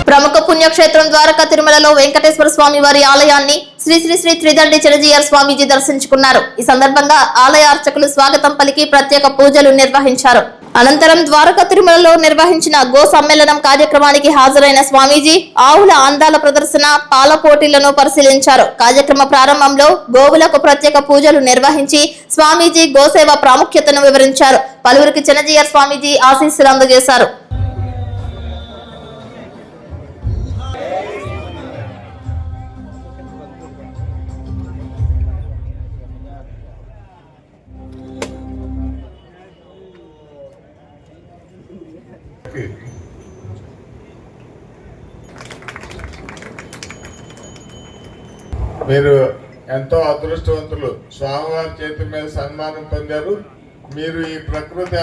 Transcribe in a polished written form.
ప్రముఖ పుణ్యక్షేత్రం ద్వారకా తిరుమలలో వెంకటేశ్వర స్వామి వారి ఆలయాన్ని శ్రీ శ్రీ శ్రీ త్రిదండి చిరంజీవి స్వామీజీ దర్శించుకున్నారు. ఈ సందర్భంగా ఆలయ అర్చకులు స్వాగతం పలికి ప్రత్యేక పూజలు నిర్వహించారు. అనంతరం ద్వారకా తిరుమలలో నిర్వహించిన గో సమ్మేళనం కార్యక్రమానికి హాజరైన స్వామీజీ ఆవుల అందాల ప్రదర్శన, పాల పోటీలను పరిశీలించారు. కార్యక్రమ ప్రారంభంలో గోవులకు ప్రత్యేక పూజలు నిర్వహించి స్వామీజీ గోసేవ ప్రాముఖ్యతను వివరించారు. పలువురికి చిరంజీవి స్వామీజీ ఆశీస్సులు అందజేశారు. మీరు ఎంతో అదృష్టవంతులు. స్వామివారి చేతి మీద సన్మానం పొందారు. మీరు ఈ ప్రకృతి